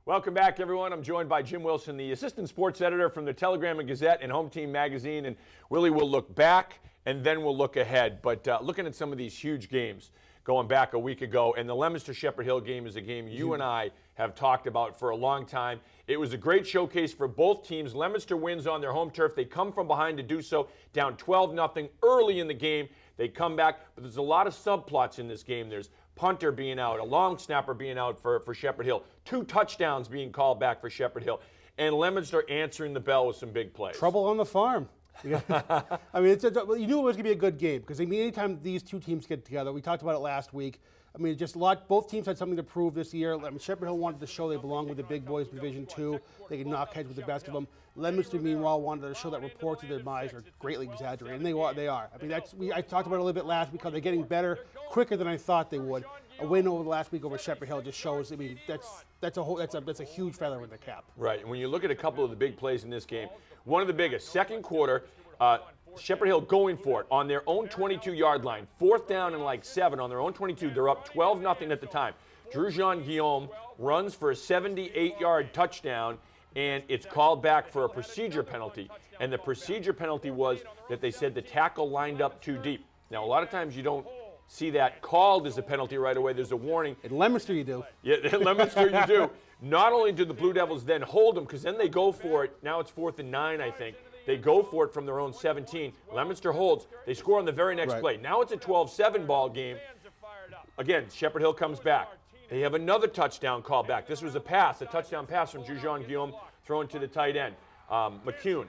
Welcome back, everyone. I'm joined by Jim Wilson, the assistant sports editor from the Telegram and Gazette and Home Team Magazine. And Willie will look back and then we'll look ahead. But looking at some of these huge games going back a week ago, and the Leominster-Shepherd Hill game is a game you and I have talked about for a long time. It was a great showcase for both teams. Leominster wins on their home turf. They come from behind to do so, down 12-0 early in the game. They come back, but there's a lot of subplots in this game. There's punter being out, a long snapper being out for Shepherd Hill, 2 touchdowns being called back for Shepherd Hill, and Leominster answering the bell with some big plays. Trouble on the farm. I mean, you knew it was going to be a good game because, I mean, anytime these two teams get together, we talked about it last week. I mean, just a lot. Both teams had something to prove this year. I mean, Shepherd Hill wanted to show they belong with the big boys in Division 2. They could knock heads with the best of them. Leominster, meanwhile, wanted to show that reports of their demise are greatly exaggerated, and they are. I mean, I talked about it a little bit last week how they're getting better quicker than I thought they would. A win over the last week over Shepherd Hill just shows. I mean, that's a huge feather in the cap. Right. And when you look at a couple of the big plays in this game, one of the biggest, second quarter, Shepherd Hill going for it on their own 22-yard line, 4th down and like 7 on their own 22. They're up 12-0 at the time. Drew-Jean Guillaume runs for a 78-yard touchdown, and it's called back for a procedure penalty. And the procedure penalty was that they said the tackle lined up too deep. Now, a lot of times you don't see that called as a penalty right away. There's a warning. In Leominster, you do. Yeah, in Leominster, you do. Not only do the Blue Devils then hold them, because then they go for it. Now it's 4th and 9, I think. They go for it from their own 17. Leominster holds. They score on the very next play. Now it's a 12-7 ball game. Again, Shepherd Hill comes back. They have another touchdown call back. This was a touchdown pass from Drew-Jean Guillaume thrown to the tight end, McCune.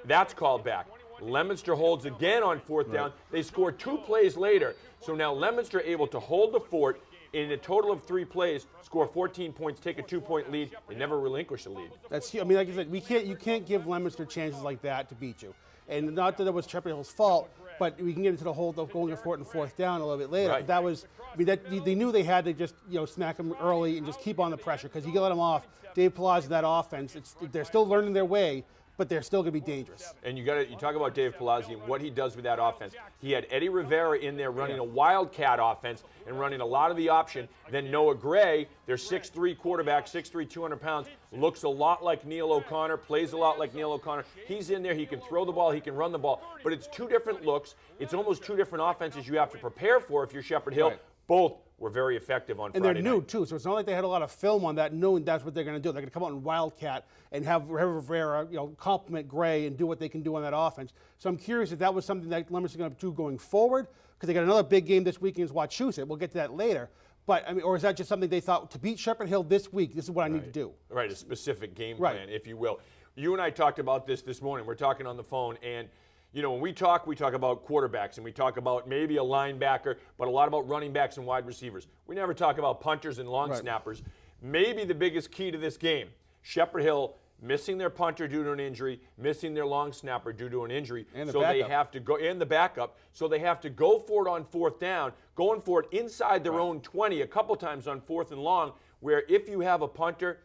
That's called back. Leominster holds again on 4th down. They score 2 plays later. So now Leominster able to hold the fort in a total of 3 plays, score 14 points, take a 2-point lead. They never relinquish the lead. I mean, like I said, you can't give Leominster chances like that to beat you. And not that it was Shepherd Hill's fault, but we can get into the whole of going for it and 4th down a little bit later. Right. That was, I mean, they knew they had to just smack them early and just keep on the pressure because you can let them off. Dave Palazzo, that offense, they're still learning their way, but they're still going to be dangerous. And you talk about Dave Palazzo and what he does with that offense. He had Eddie Rivera in there running a wildcat offense and running a lot of the option. Then Noah Gray, their 6'3 quarterback, 6'3", 200 pounds, looks a lot like Neil O'Connor, plays a lot like Neil O'Connor. He's in there. He can throw the ball. He can run the ball. But it's 2 different looks. It's almost 2 different offenses you have to prepare for if you're Shepherd Hill. Right. Both were very effective on Friday night. And they're new, too, so it's not like they had a lot of film on that, knowing that's what they're going to do. They're going to come out in Wildcat and have Rivera, compliment Gray and do what they can do on that offense. So I'm curious if that was something that Leominster is going to do going forward, because they got another big game this week against Wachusett. We'll get to that later. But, I mean, or is that just something they thought, to beat Shepherd Hill this week, this is what I need to do? Right, a specific game plan, if you will. You and I talked about this morning. We're talking on the phone, and when we talk about quarterbacks, and we talk about maybe a linebacker, but a lot about running backs and wide receivers. We never talk about punters and long snappers. Maybe the biggest key to this game, Shepherd Hill missing their punter due to an injury, missing their long snapper due to an injury. And they have to go, and the backup. So they have to go for it on 4th down, going for it inside their own 20 a couple times on 4th and long, where if you have a punter,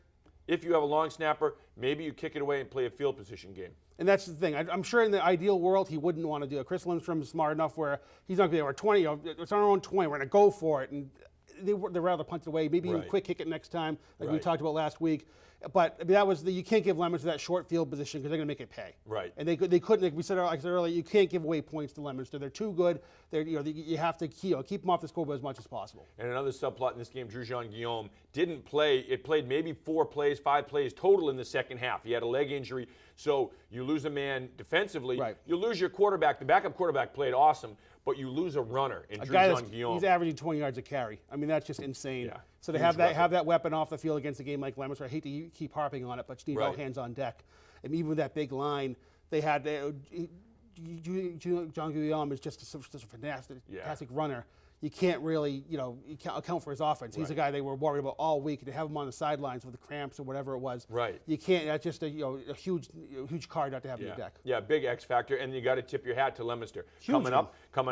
if you have a long snapper, maybe you kick it away and play a field position game. And that's the thing. I'm sure in the ideal world, he wouldn't want to do it. Chris Lindstrom is smart enough where he's not going to be over 20. It's on our own 20. We're going to go for it. And they'd rather punt it away. Maybe even quick kick it next time, like we talked about last week. But I mean, you can't give Leominster that short field position because they're going to make it pay. Right. And they couldn't. Like I said earlier, you can't give away points to Leominster. They're too good. You have to keep them off the scoreboard as much as possible. And another subplot in this game, Drew-Jean Guillaume didn't play. It played maybe 4 plays, 5 plays total in the second half. He had a leg injury, so you lose a man defensively. Right. You lose your quarterback. The backup quarterback played awesome, but you lose a runner in Drew-Jean Guillaume. He's averaging 20 yards a carry. I mean, that's just insane. Yeah. So to have that weapon off the field against a game like Leominster, I hate to keep harping on it, but you need all hands on deck. And even with that big line, they had John Guillaume is just a fantastic runner. You can't really, account for his offense. He's a guy they were worried about all week. To have him on the sidelines with the cramps or whatever it was. Right. You can't. That's just a huge card not to have in the deck. Yeah, big X factor, and you got to tip your hat to Leominster. Coming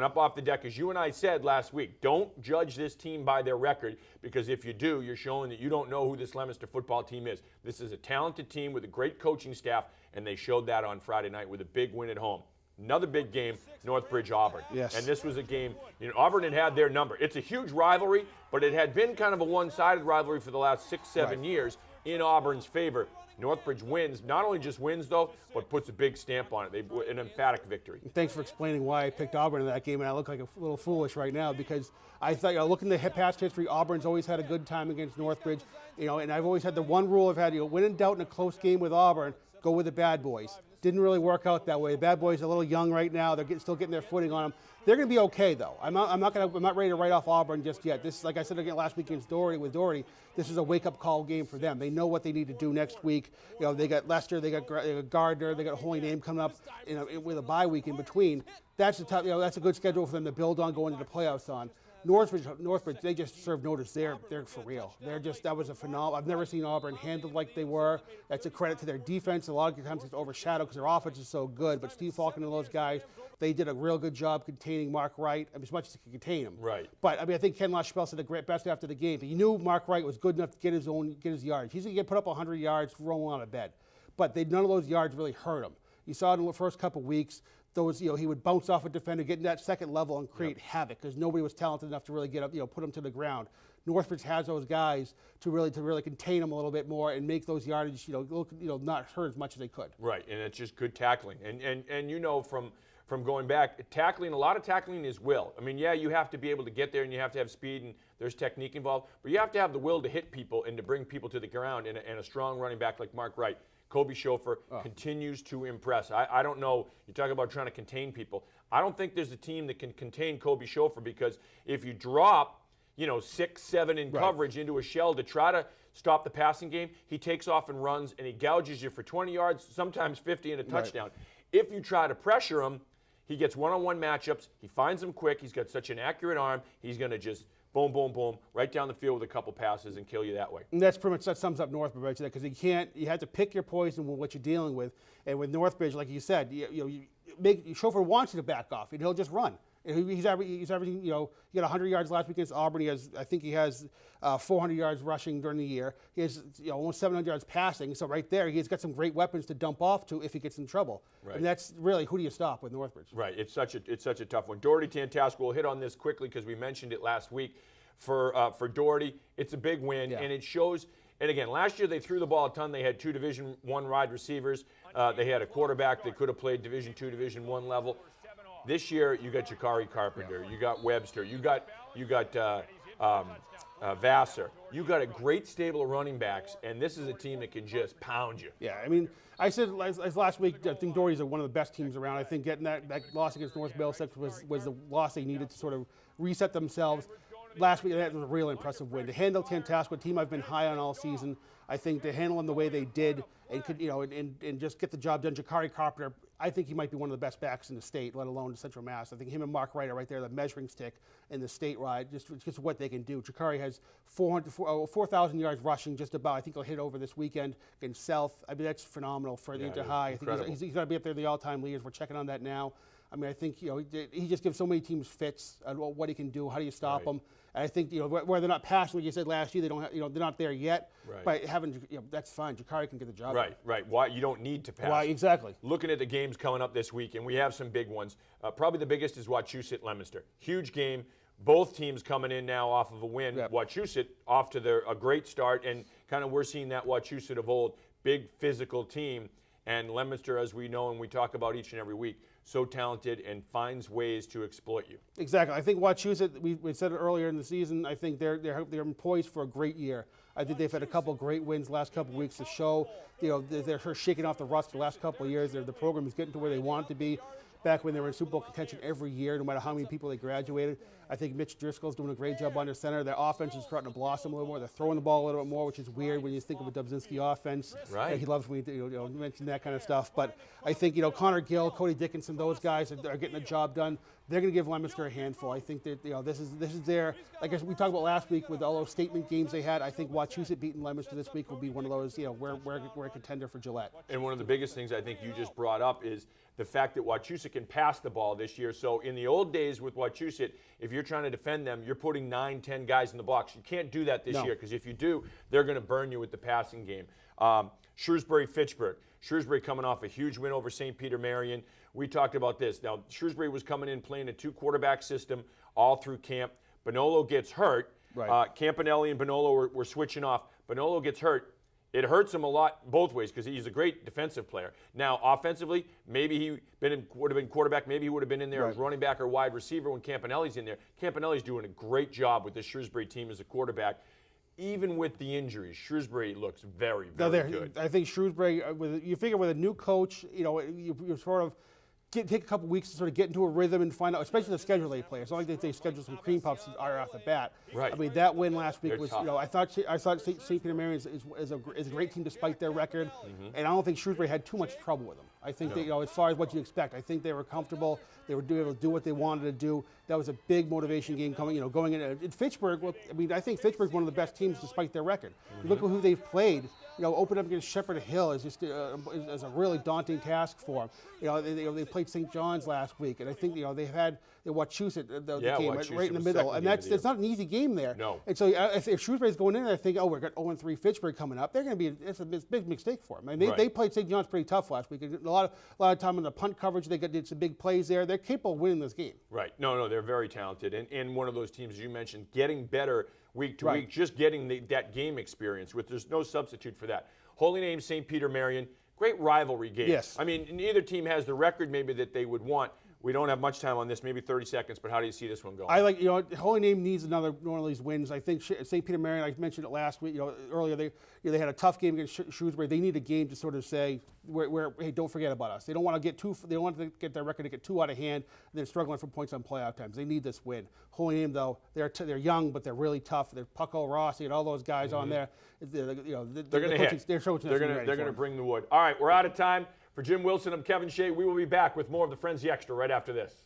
up off the deck, as you and I said last week, don't judge this team by their record, because if you do, you're showing that you don't know who this Leominster football team is. This is a talented team with a great coaching staff, and they showed that on Friday night with a big win at home. Another big game, Northbridge Auburn. Yes. And this was a game, Auburn had their number. It's a huge rivalry, but it had been kind of a one-sided rivalry for the last 6-7 years. in Auburn's favor. Northbridge wins, not only just wins though, but puts a big stamp on it. An emphatic victory. Thanks for explaining why I picked Auburn in that game, and I look like a little foolish right now because I thought, looking at the past history, Auburn's always had a good time against Northbridge, and I've always had the one rule I've had, when in doubt in a close game with Auburn, go with the bad boys. Didn't really work out that way. The bad boys are a little young right now. They're still getting their footing on them. They're going to be okay though. I'm not ready to write off Auburn just yet. This, like I said again last week against Doherty, this is a wake-up call game for them. They know what they need to do next week. They got Leicester, they got Gardner, they got a Holy Name coming up, with a bye week in between. That's that's a good schedule for them to build on going into the playoffs on. Northbridge, they just serve notice. They're for real. That was a phenomenal. I've never seen Auburn handled like they were. That's a credit to their defense. A lot of times it's overshadowed because their offense is so good. But Steve Falcon and those guys, they did a real good job containing Mark Wright, as much as they could contain him. Right. But I think Ken LaChapelle said the best after the game. He knew Mark Wright was good enough to get his yards. He's going to put up 100 yards rolling out of bed. But none of those yards really hurt him. You saw it in the first couple weeks. He would bounce off a defender, get in that second level, and create havoc because nobody was talented enough to really get up, put him to the ground. Northbridge has those guys to really contain them a little bit more and make those yardage, not hurt as much as they could. Right, and it's just good tackling. And from going back, tackling, a lot of tackling is will. I mean, yeah, you have to be able to get there and you have to have speed and there's technique involved, but you have to have the will to hit people and to bring people to the ground and a strong running back like Mark Wright. Kobe Schofer continues to impress. I don't know, you talk about trying to contain people. I don't think there's a team that can contain Kobe Schofer because if you drop, 6, 7 in coverage into a shell to try to stop the passing game, he takes off and runs and he gouges you for 20 yards, sometimes 50 and a touchdown. If you try to pressure him, he gets one-on-one matchups. He finds them quick. He's got such an accurate arm. He's going to just boom, boom, boom, right down the field with a couple passes and kill you that way. And that's pretty much, that sums up Northbridge right there, because you have to pick your poison with what you're dealing with. And with Northbridge, like you said, Schofer wants you to back off, and he'll just run. And he's averaging, he got 100 yards last week against Auburn. I think he has 400 yards rushing during the year. He has almost 700 yards passing. So right there, he's got some great weapons to dump off to if he gets in trouble. Right. And that's really, who do you stop with Northbridge? Right. It's such a tough one. Doherty Tantasco, we'll hit on this quickly because we mentioned it last week. For Doherty, it's a big win, and it shows. And again, last year they threw the ball a ton. They had 2 Division I wide receivers. They had a quarterback that could have played Division II, Division I level. This year, you got Jakari Carpenter, you got Webster, you got Vassar. You got a great stable of running backs, and this is a team that can just pound you. Yeah, I mean, I said last week, I think Doherty's one of the best teams around. I think getting that loss against North Middlesex was the loss they needed to sort of reset themselves. Last week, that was a really impressive win. To handle Tantasco, a team I've been high on all season, I think to handle them the way they did and could, and just get the job done. Jakari Carpenter, I think he might be one of the best backs in the state, let alone the Central Mass. I think him and Mark Wright are right there, the measuring stick in the statewide, just what they can do. Jakari has 4,000 yards rushing, just about. I think he'll hit over this weekend against South. I mean, that's phenomenal for the Inter-High. I think he's going to be up there the all-time leaders. We're checking on that now. I mean, I think he just gives so many teams fits on what he can do. How do you stop him? And I think where they're not passing, like you said last year, they don't have, they're not there yet. Right. But having that's fine. Jakari can get the job done. Right. Why you don't need to pass? Why exactly? Looking at the games coming up this week, and we have some big ones. Probably the biggest is Wachusett Leominster. Huge game. Both teams coming in now off of a win. Yep. Wachusett off to a great start, and kind of we're seeing that Wachusett of old, big physical team. And Leominster, as we know and we talk about each and every week, so talented and finds ways to exploit you. Exactly. I think Wachusett, we said it earlier in the season, I think they're poised for a great year. I think they've had a couple great wins the last couple of weeks to show, they're shaking off the rust the last couple of years. The program is getting to where they want it to be. Back when they were in Super Bowl contention every year, no matter how many people they graduated. I think Mitch Driscoll's doing a great job under center. Their offense is starting to blossom a little more. They're throwing the ball a little bit more, which is weird when you think of a Dubzinski offense. Right. He loves when you mention that kind of stuff. But I think Connor Gill, Cody Dickinson, those guys are getting the job done. They're going to give Leominster a handful. I think that this is their, like we talked about last week with all those statement games they had. I think Wachusett beating Leominster this week will be one of those. We're a contender for Gillette. And one of the biggest things I think you just brought up is the fact that Wachusett can pass the ball this year. So in the old days with Wachusett, if you're trying to defend them, you're putting 9, 10 guys in the box. You can't do that this year because if you do, they're going to burn you with the passing game. Shrewsbury-Fitchburg. Shrewsbury coming off a huge win over St. Peter Marion. We talked about this. Now, Shrewsbury was coming in playing a 2-quarterback system all through camp. Bonolo gets hurt. Right. Campanelli and Bonolo were switching off. Bonolo gets hurt. it hurts him a lot both ways because he's a great defensive player. Now, offensively, maybe he would have been quarterback. Maybe he would have been in there as running back or wide receiver when Campanelli's in there. Campanelli's doing a great job with this Shrewsbury team as a quarterback. Even with the injuries, Shrewsbury looks very, very good. I think Shrewsbury, you figure with a new coach, you sort of take a couple weeks to sort of get into a rhythm and find out, especially the schedule they play. It's not like they schedule some cream puffs right off the bat. Right. I mean, that win last week was, tough. I thought St. Peter Marian is a great team despite their record, and I don't think Shrewsbury had too much trouble with them. I think they, as far as what you expect, I think they were comfortable. They were able to do what they wanted to do. That was a big motivation game going in Fitchburg. Well, I mean, I think Fitchburg's one of the best teams despite their record. You look at who they've played. Open up against Shepherd Hill is just is a really daunting task for them. They played St. John's last week, and I think they Wachusett the game right in the middle, and it's not an easy game there. No. And so if Shrewsbury's going in there, I think, we've got 0-3 Fitchburg coming up. They're going to be it's a big mistake for them. I mean, they played St. John's pretty tough last week. A lot of time in the punt coverage, they did some big plays there. They're capable of winning this game. Right. No, they're very talented, and one of those teams, as you mentioned, getting better week to week, just getting that game experience. There's no substitute for that. Holy Name, St. Peter Marian, great rivalry game. Yes. I mean, neither team has the record maybe that they would want. We don't have much time on this, maybe 30 seconds, but how do you see this one going? I like, Holy Name needs another one of these wins. I think St. Peter Marian, I mentioned it last week, earlier, they had a tough game against Shrewsbury. They need a game to sort of say, hey, don't forget about us. They don't want to get their record to get too out of hand, and they're struggling for points on playoff times. They need this win. Holy Name, though, they're young, but they're really tough. They're Pucko, Rossi, and all those guys on there. They're going to hit. They're going to bring the wood. All right, we're out of time. For Jim Wilson, I'm Kevin Shea. We will be back with more of the Frenzy Extra right after this.